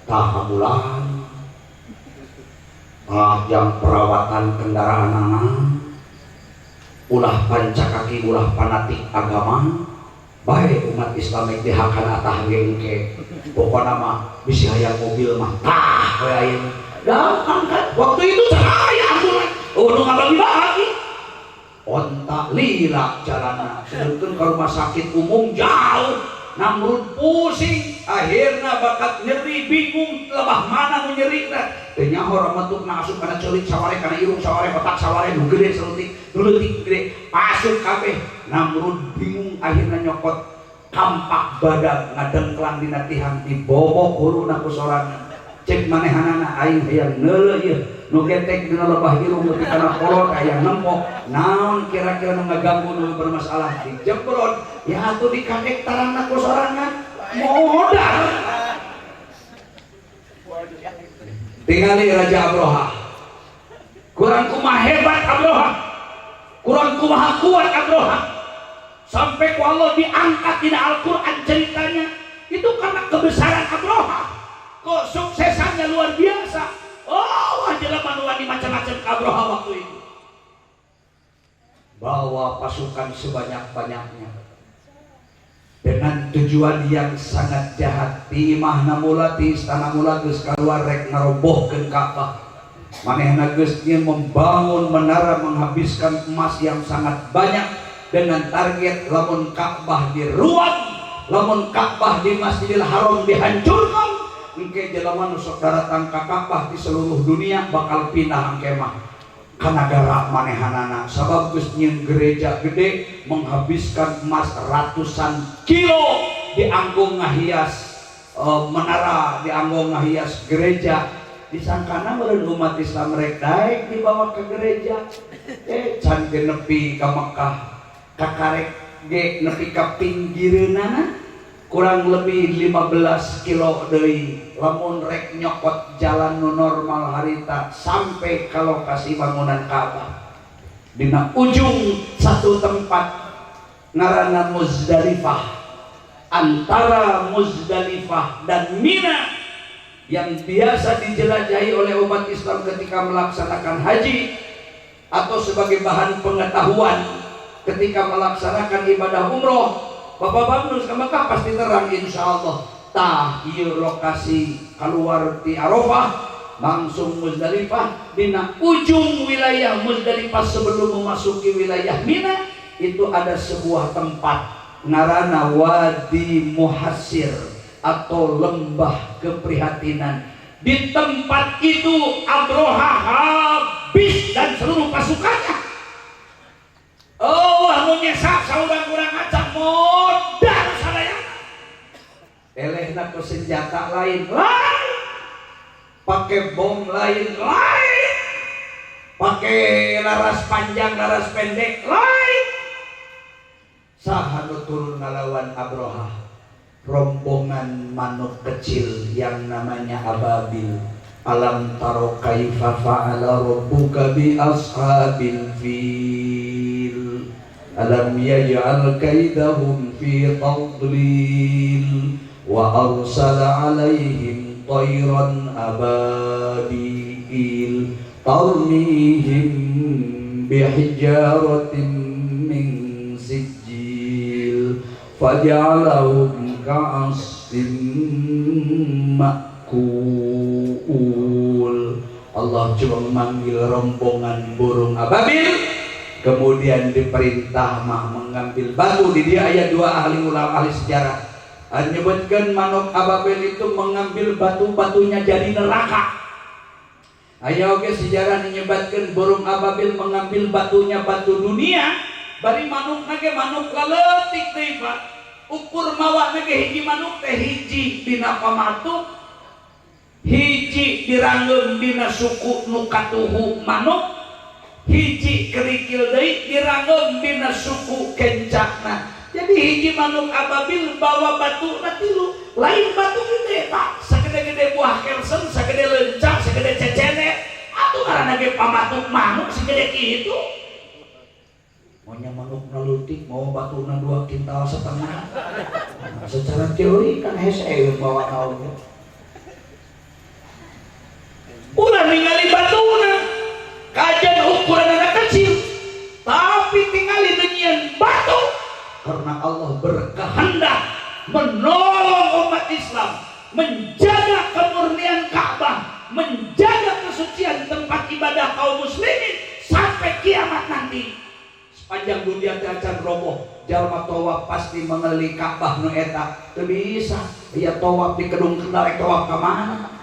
Tah ambulan, jam perawatan kendaraan anak, ulah pancakaki, ulah fanatik agama, baik umat Islam dihakan atah gengke. Pokoknya mah bisi hayang mobil mah tah we ayeuna. Gampang kan? Waktu itu saya ambulan, nu ngabagi bagi. Ontak lila jalanna, sedangkan ke rumah sakit umum jauh. Namrud pusing, akhirnya bakat nyeri, bingung lebah mana nu nyerina. Teu nyaho ramatuk asup kana ceulik saware, kana irung saware, otak saware nu gede seleutik, nu leutik gede, asup kabeh. Namrud bingung, akhirnya nyokot kampak badak ngadengklang dina tihang dibobok huluna ku sorangan. Cek manehanana aing hayang neuleuh ieu nu getek dina lebah irung leutik kana kolot aya nempok naon kira-kira nu ngaganggu nu bermasalah dijebrot ya atuh dikadek tarangna ku sorangan modal. Tingali Raja Abroha kurang kumaha hebat Abroha, kurang kumaha kuat Abroha, sampai ku Allah diangkat dina Al-Quran ceritanya itu karena kebesaran Abroha, kesuksesannya luar biasa. Oh, jelema nu wani macam-macam Abroha waktu itu bawa pasukan sebanyak-banyaknya dengan tujuan yang sangat jahat. Di imahna mula ti istana mula geus kaluar rek ngarobohkeun Ka'bah. Manehna geus membangun menara menghabiskan emas yang sangat banyak dengan target lamun Ka'bah diruat, lamun Ka'bah di Masjidil Haram dihancurkan, engke jelema nu sok datang ka Ka'bah di seluruh dunia bakal pindah engke mah ka nagara manehanana. Sabab geus nyieun gereja gede menghabiskan emas ratusan kilo dianggo ngahias menara, dianggo ngahias gereja. Disangkana meureun umat Islam rek daek dibawa ke gereja can ge nepi ka Mekah kakarek ge nepi ka pinggireunana kurang lebih 15 kilo deui. Lamun rek nyokot jalan nu normal harita sampai ke lokasi bangunan Ka'bah dina ujung satu tempat ngaranna Muzdalifah, antara Muzdalifah dan Mina yang biasa dijelajahi oleh umat Islam ketika melaksanakan haji atau sebagai bahan pengetahuan ketika melaksanakan ibadah umroh. Bapak-bapak nu ka Mekah pasti terang insyaallah. Tah ieu lokasi keluar di Arafah langsung Muzdalifah dina ujung wilayah Muzdalifah sebelum memasuki wilayah Mina itu ada sebuah tempat ngaranna Wadi Muhassir atau lembah keprihatinan. Di tempat itu Abroha habis dan seluruh pasukannya. Oh, anu nyesak saurang-urang acak modal sadayana. Elehna ke senjata lain, pakai bom lain, pakai laras panjang, laras pendek, saha nu turun ngalawan Abroha? Rombongan manuk kecil yang namanya ababil. Alam taro kaifa fa'ala rabbuka bi ashabil fil alam yaj'al kaidahum fi tadlil wa arsala alaihim tayran ababil tarmihim bihijaratin min sijil faj'alahum ka'asfin ma'kul. Allah cuma memanggil rombongan burung ababil, kemudian diperintah mah mengambil batu. Di dia ayat dua ahli ulama ahli sejarah menyebutkan manuk ababil itu mengambil batu-batunya jadi neraka. Ayo oke sejarah menyebutkan burung ababil mengambil batunya batu dunia. Bari manuk nage manuk laletik teh Pak. Ukur mawa nage hiji manuk teh hiji dina pamatuk, hiji diranggeum dina suku nu katuhu manuk, hiji kerikil deui diranggeum dina suku kencakna. Jadi hiji manuk ababil bawa batu tilu, lain batu gede Pak, sagede-gede buah kelsen, sagede lencang, sagede cecene. Atuh ngaranna ge pamatuk manuk segede kitu. Maunya manuk nalutik, mau batuna 2,5 kintal. Nah, secara teori kan hese bawa naonnya. Ulah ningali batuna, kajian ukuran anak kecil, tapi tingali dengan batu. Karena Allah berkehendak menolong umat Islam, menjaga kemurnian Ka'bah, menjaga kesucian tempat ibadah kaum muslimin sampai kiamat nanti. Sepanjang dunia acan roboh, jalma tawaf pasti mengelilingi Ka'bah nu eta. Teu bisa, ieu tawaf di Kedung Kendal tawaf ka mana?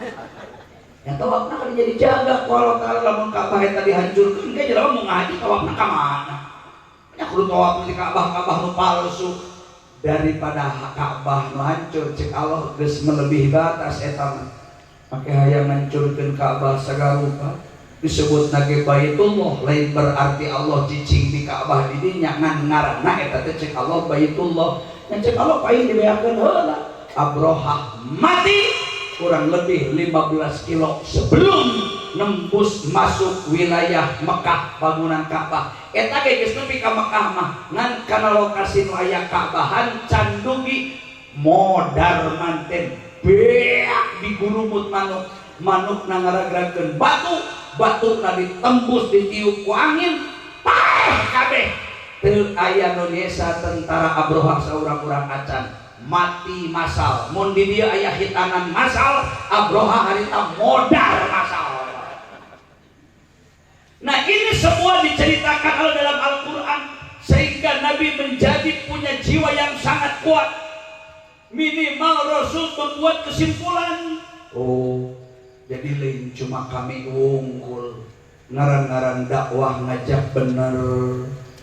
Yang tawafna kan jadi jaga ku Allah Ta'ala lamun Ka'bah eta dihancurkeun ge jelema mau ngaji tawafna ka mana? Nya kudu tawaf di Ka'bah nu palsu. daripada Ka'bah hancur. Cek Allah geus melebihi batas eta mah. Make hayang ngancurkeun Ka'bah sagarupa disebut nage Baitullah, lain berarti Allah cicing di Ka'bah di dinya ngan ngaranna eta teh cek Allah Baitullah. Yang cek Allah paling dibeakeun heula. Abrahah mati kurang lebih 15 kilo sebelum nembus masuk wilayah Mekah bangunan Ka'bah. Eta ge geus nepi ka Mekah mah ngan kana lokasi nu aya Ka'bahan candugi modar manten beak digurumut manuk na ngaragrakeun batu na ditembus ditiup ku angin paeh kabeh. Teu aya nu nyesa tentara Abrahah saurang-urang acan mati massal. Mun di dieu aya hitanan massal, Abrahah harita modar massal. Nah, ini semua diceritakan Allah dalam Al-Quran sehingga Nabi menjadi punya jiwa yang sangat kuat. Minimal Rasul membuat kesimpulan, oh, jadi lain cuma kami unggul ngaran-ngaran dakwah ngajak bener,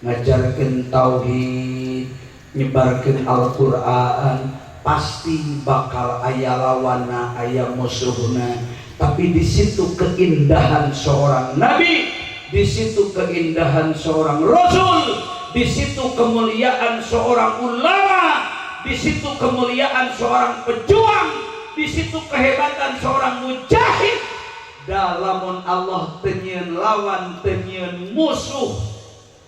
ngajarkeun tauhid, nyebarkeun Al-Quran, pasti bakal aya lawanna, aya musuhna. Tapi di situ keindahan seorang nabi, di situ keindahan seorang rasul, di situ kemuliaan seorang ulama, di situ kemuliaan seorang pejuang, di situ kehebatan seorang mujahid. Dalamun Allah tenyeun lawan, tenyeun musuh,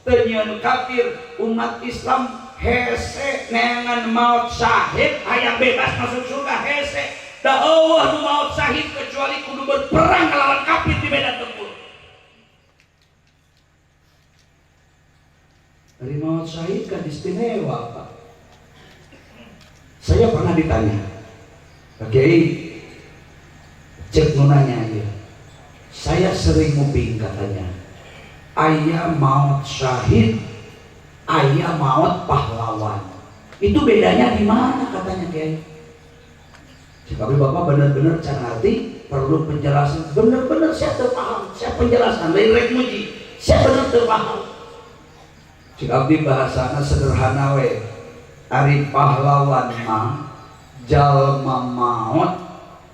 tenyeun kafir, umat Islam hese neangan maut syahid hayang bebas masuk surga hese. Da Allah nu maut syahid kecuali kudu berperang lawan kafir di medan tempur. Dari maut syahid kan istimewa, Pak. Saya pernah ditanya, Pak Kiai, cek nunanya dia. Saya sering nguping katanya, aya maut syahid, aya maut pahlawan. Itu bedanya di mana katanya Kiai? Tapi Bapak benar-benar can ngerti, perlu penjelasan. Benar-benar saya terpaham, saya penjelasan, lain rek muji, saya benar terpaham. Jika abdi bahasana sederhana we, ari pahlawan mah jalma maut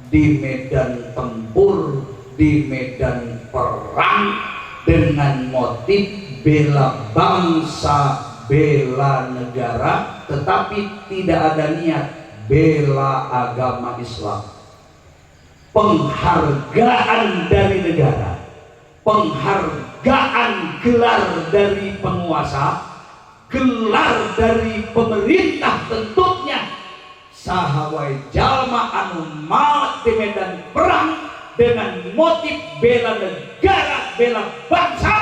di medan tempur, di medan perang dengan motif bela bangsa, bela negara, tetapi tidak ada niat bela agama Islam. Penghargaan dari negara, penghargaan gelar dari penguasa, gelar dari pemerintah tentunya. Sahawai jalma anu maut di medan perang dengan motif bela negara, bela bangsa,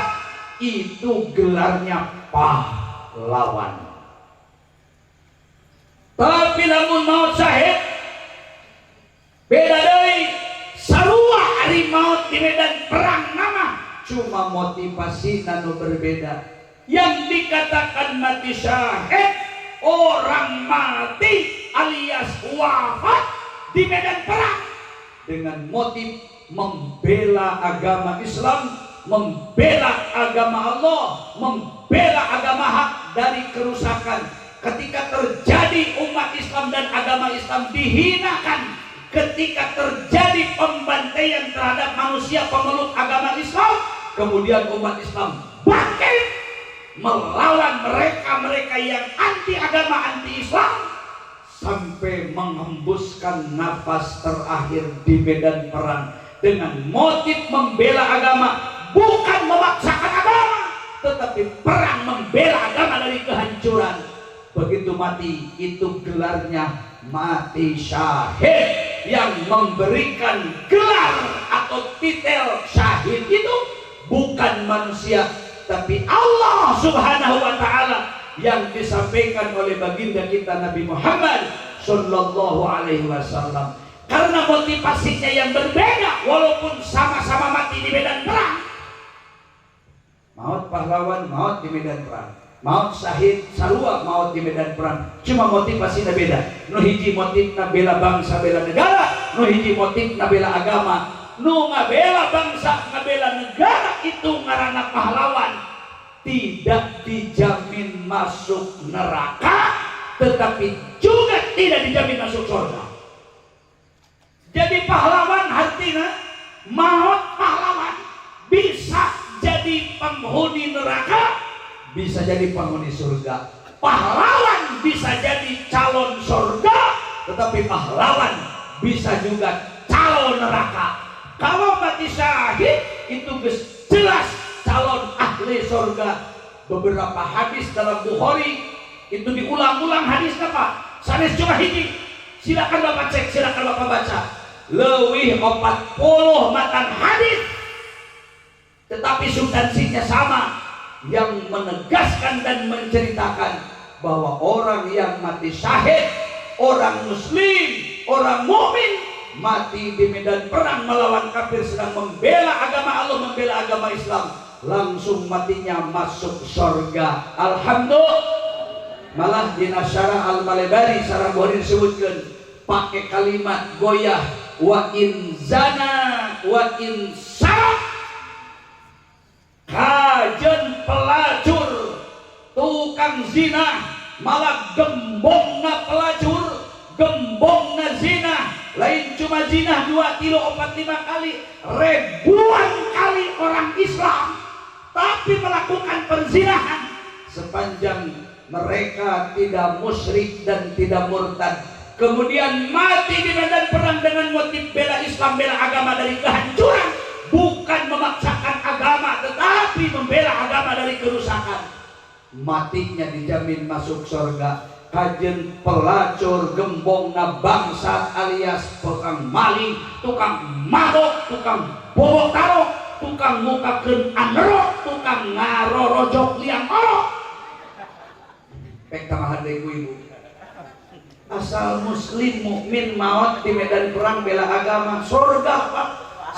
itu gelarnya pahlawan. Tapi lamun maut syahid beda deui, sarua ari maut di medan perang nama cuma motivasi nanu berbeda. Yang dikatakan mati syahid, orang mati alias wafat di medan perang dengan motif membela agama Islam, membela agama Allah, membela agama hak dari kerusakan. Ketika terjadi umat Islam dan agama Islam dihinakan, ketika terjadi pembantaian terhadap manusia pemeluk agama Islam, kemudian umat Islam bangkit melawan mereka-mereka yang anti agama, anti Islam, sampai menghembuskan nafas terakhir di medan perang dengan motif membela agama, bukan memaksakan agama, tetapi perang membela agama dari kehancuran. Begitu mati, itu gelarnya mati syahid. Yang memberikan gelar atau titel syahid itu bukan manusia, tapi Allah Subhanahu wa ta'ala, yang disampaikan oleh baginda kita Nabi Muhammad Sallallahu Alaihi Wasallam. Karena motivasinya yang berbeda, walaupun sama-sama mati di medan perang. Maut pahlawan, maut di medan perang. Maut syahid, sarua maut di medan perang. Cuma motivasinya beda. Nu hiji motifna bela bangsa, bela negara. Nu hiji motifna bela agama. Nu ngabela bangsa, ngabela negara itu ngaranna pahlawan. Tidak dijamin masuk neraka, tetapi juga tidak dijamin masuk surga. Jadi pahlawan artinya maut pahlawan, bisa jadi penghuni neraka, bisa jadi penghuni surga. Pahlawan bisa jadi calon surga, tetapi pahlawan bisa juga calon neraka. Kalau mati syahid itu jelas calon ahli surga. Beberapa hadis dalam Bukhari itu diulang-ulang hadisnya Pak. Sanes cuma hiji. Silakan Bapak cek, silakan Bapak baca. Leuwih 40 matan hadis, tetapi substansinya sama, yang menegaskan dan menceritakan bahwa orang yang mati syahid, orang muslim, orang mukmin mati di medan perang melawan kafir, sedang membela agama Allah, membela agama Islam, langsung matinya masuk surga. Alhamdulillah. Malah di Nasyarah Al-Malebari sareng Bukhari disebutkan pakai kalimat goyah, wa in zana wa in sarak, kajen pelacur tukang zina, malah gembongna pelacur, gembongna zina, lain cuma zina 2 kilo 45 kali, ribuan kali orang Islam tapi melakukan perzinahan sepanjang mereka tidak musyrik dan tidak murtad, kemudian mati di medan perang dengan motif bela Islam, bela agama dari kehancuran, bukan memaksakan agama tetapi membela agama dari kerusakan, matinya dijamin masuk surga. Kajen pelacur gembongna bangsa alias tukang maling, tukang mabok, tukang bobok tarok, tukang mukakeun anerok, tukang ngarorojok liang orok. Pek tamahan deui ibu. Asal muslim mukmin maut di medan perang bela agama surga Pak.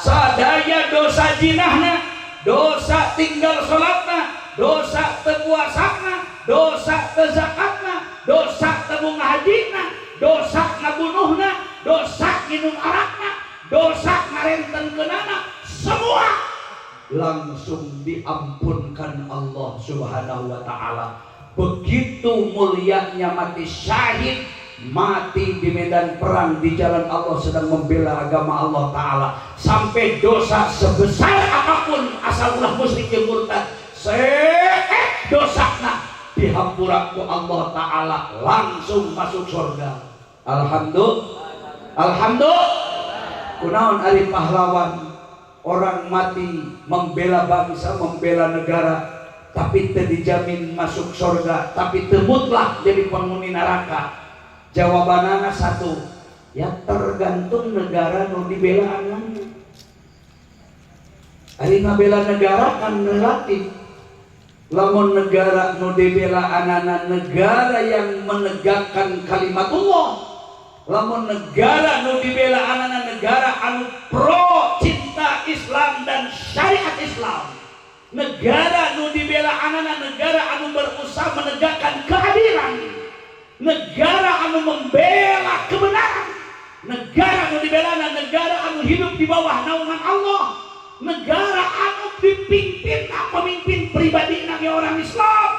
Sadaya dosa jinahna, dosa tinggal salatna, dosa teu puasana, dosa teu zakatna, dosa teu ngahajina, dosa ngabunuhna, dosa minum arakna, dosa ngarentenkeunana, semua langsung diampunkan Allah Subhanahu wa taala. Begitu mulianya mati syahid, mati di medan perang di jalan Allah sedang membela agama Allah taala, sampai dosa sebesar apapun asal ulah musyrik jeung murtad, seek dosana dihampura ku Allah taala, langsung masuk surga. Alhamdulillah. Alhamdulillah. Kunaon ari pahlawan, orang mati membela bangsa, membela negara, tapi teu dijamin masuk surga, tapi teu mutlak jadi penghuni neraka. Jawabanana satu, ya tergantung negara nu dibelaan. Ari ngabela negara kan relatif. Lamun negara nu dibelaanana negara yang menegakkan kalimatullah, lamun negara nu dibelaanana negara anu pro cinta Islam dan syariat Islam, negara nu dibela anana negara anu berusaha menegakkan keadilan, negara anu membela kebenaran, negara nu dibela negara anu hidup di bawah naungan Allah, negara anu dipimpin pemimpin pribadi nabi orang Islam,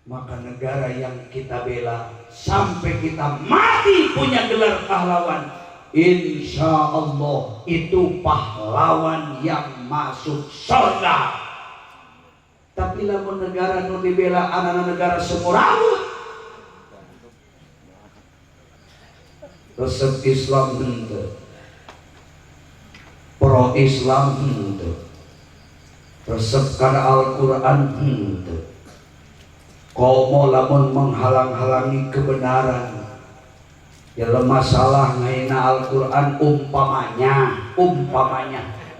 maka negara yang kita bela sampai kita mati punya gelar pahlawan, insya Allah itu pahlawan yang masuk surga. Tapi lamun negara nu dibela anak negara semurawut, resep Islam henteu, pro Islam henteu, resep kana Al-Quran henteu, komo lamun menghalang-halangi kebenaran. Ya masalah ngaina Al-Quran umpamanya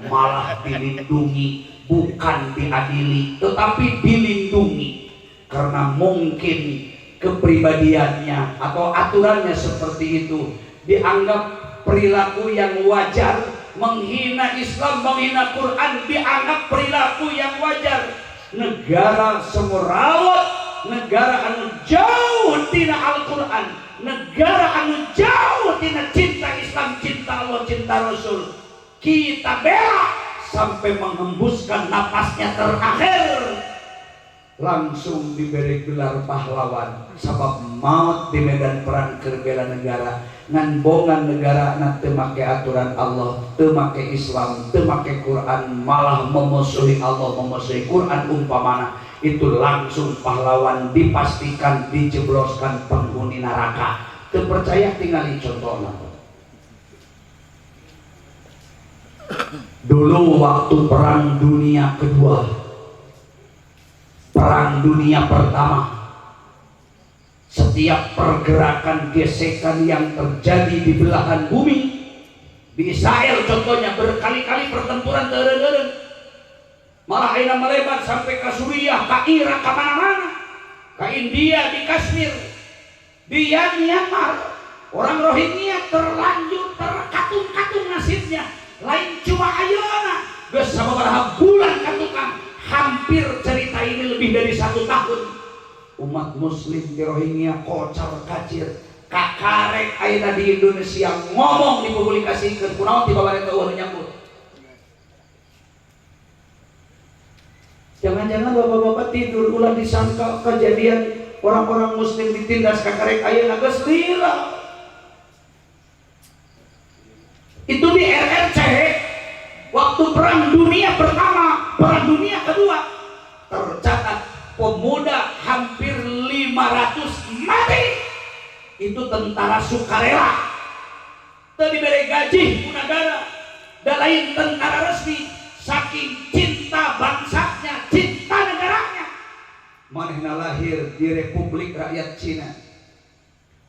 malah dilindungi, bukan diadili, tetapi dilindungi karena mungkin kepribadiannya atau aturannya seperti itu, dianggap perilaku yang wajar. Menghina Islam, menghina Quran dianggap perilaku yang wajar. Negara semurawat, negara anu jauh tina Al-Quran, negara anu jauh tina cinta Islam, cinta Allah, cinta Rasul, kita bela sampai menghembuskan napasnya terakhir. langsung diberi gelar pahlawan sabab maut di medan perang kerbela negara ngan bongan negara na teu make aturan Allah, teu make Islam, teu make Quran, malah memusuhi Allah, memusuhi Quran umpamana, itu langsung pahlawan dipastikan dijebloskan penghuni neraka. Teu percaya tinggali contohna. Dulu waktu perang dunia kedua, perang dunia pertama, setiap pergerakan gesekan yang terjadi di belahan bumi, di Israel contohnya berkali-kali pertempuran tereng-tereng, malah aina melebar sampai ke Suriah, ke Irak, ke mana-mana, ke India, di Kashmir, di Myanmar. Orang Rohingya terlanjur terkatung-katung nasibnya. Lain cuma ayeuna geus sababaraha bulan katukang, hampir cerita ini lebih dari 1 tahun. Umat muslim di Rohingya kocar kacir kakarek ayeuna di Indonesia ngomong dipublikasikeun kunaon ti babareta eueuh nyambut. Jangan-jangan bapak-bapak tidur ulah disangka kejadian orang-orang muslim ditindas kakarek ayeuna geus lila. Itu di RRC waktu perang dunia pertama, perang dunia kedua, tercatat pemuda hampir 500 mati. Itu tentara sukarela, teu diberi gaji ku negara, da lain tentara resmi, saking cinta bangsanya, cinta negaranya. Manehna lahir di Republik Rakyat Cina,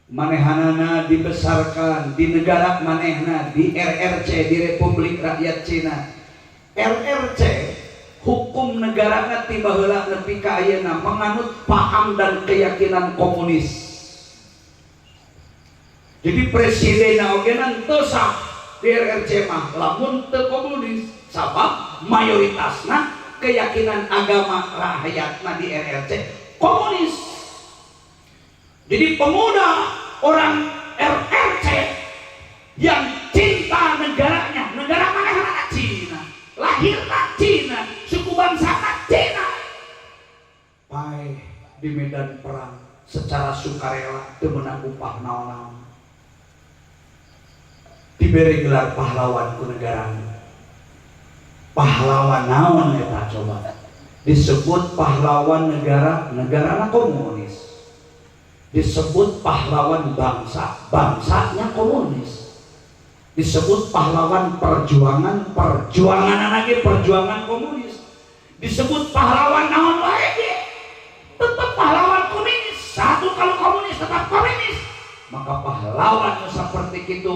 manehanana dibesarkan di negara manehna di RRC, di Republik Rakyat Cina. RRC hukum negarana ti baheula nepi ka ayeuna menganut paham dan keyakinan komunis. Jadi presidenna oge teu sah di RRC mah lamun teu komunis, sabab mayoritasna keyakinan agama rakyatna di RRC komunis. Jadi pemuda orang RRC yang cinta negaranya, negara mana Cina, lahirlah Cina, suku bangsa Cina, pai di medan perang secara sukarela teu meunang upah naon-naon, diberi gelar pahlawan ku negaranya. Pahlawan naon eta coba? Disebut pahlawan negarana komunis. Disebut pahlawan bangsa, bangsanya komunis. Disebut pahlawan perjuangan, lagi perjuangan komunis. Disebut pahlawan naon wae ge, tetap pahlawan komunis. Satu kalau komunis tetap komunis. Maka pahlawan seperti itu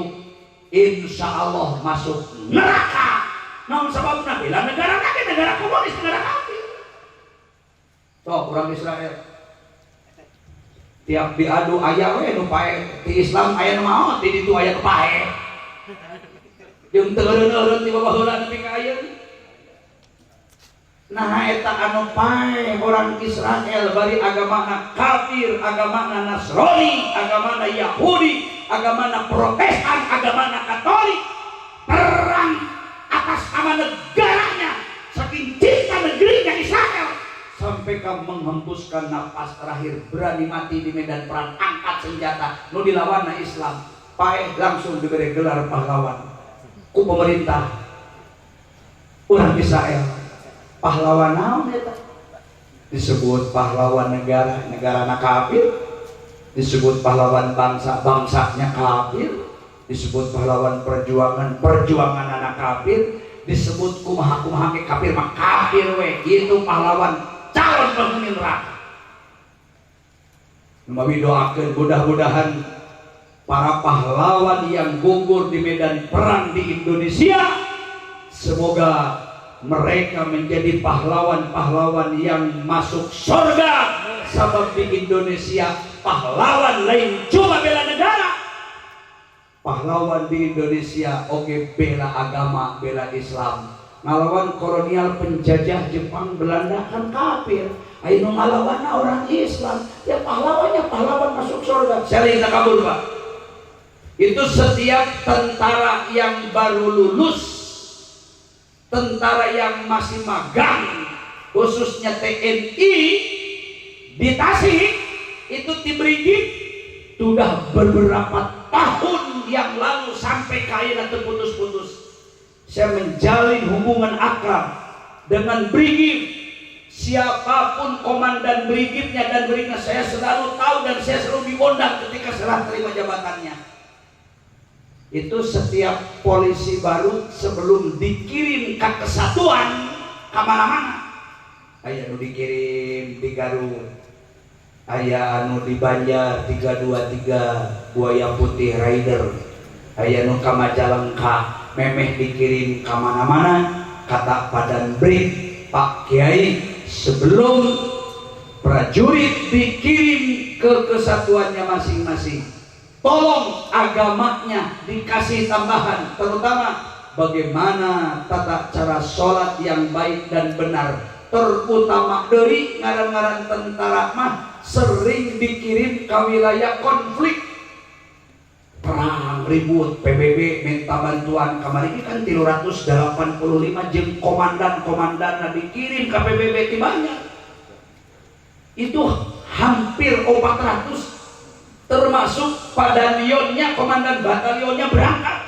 insya Allah masuk neraka. Naon sababna? Bila negara lagi negara komunis, negara kafir. Toh orang Israel tiap diadu aya we nu pae di Islam aya nu maot di ditu aya nu pae. Jeung teu eureun-eureun ti babaheula nepi ka ayeuna. Nah eta anu pae orang Israel bari agamana kafir, agamana Nasrani, agamana Yahudi, agamana Protestan, agamana Katolik, perang atas nama negaranya, saking cinta negerinya Israel sampai kamu menghembuskan nafas terakhir, berani mati di medan perang, angkat senjata nu dilawanna Islam, paeh langsung diberi gelar pahlawan ku pemerintah orang Israel. Pahlawan naon eta? Disebut pahlawan negarana kafir, disebut pahlawan bangsanya kafir, disebut pahlawan perjuangan anak kafir, disebut kumaha ke kafir mah kafir we, itu pahlawan calon penghuni neraka. Kami doakan mudah-mudahan para pahlawan yang gugur di medan perang di Indonesia, semoga mereka menjadi pahlawan-pahlawan yang masuk surga. Sebab di Indonesia pahlawan lain cuma bela negara. Pahlawan di Indonesia oke bela agama, bela Islam. Ngalawan kolonial penjajah Jepang Belanda kan kafir. Ayo ngalawan orang Islam, ya pahlawannya pahlawan masuk surga. Saya kabul Pak. Itu setiap tentara yang baru lulus, tentara yang masih magang, khususnya TNI, di Tasik itu di Brigif sudah beberapa tahun yang lalu sampai kaya terputus-putus. Saya menjalin hubungan akrab dengan Brigif. Siapapun komandan Brigifnya dan Brigifnya saya selalu tahu dan saya selalu diundang ketika serah terima jabatannya. Itu setiap polisi baru sebelum dikirim ke kesatuan kemana-mana, aya anu dikirim di Garut, aya anu di Banjar 323 Buaya Putih Rider, aya anu ka Majalengka memeh dikirim ke mana-mana. Kata Padan Brig, Pak Kiai, sebelum prajurit dikirim ke kesatuannya masing-masing, tolong agamanya dikasih tambahan, terutama bagaimana tata cara sholat yang baik dan benar. Terutama dari ngaran-ngaran tentara mah sering dikirim ke wilayah konflik, perang ribut, PBB minta bantuan. Kemarin ini kan 385 jeung komandan-komandan dikirim ke PBB di banyak. Itu hampir 400, termasuk batalionnya, komandan batalionnya berangkat.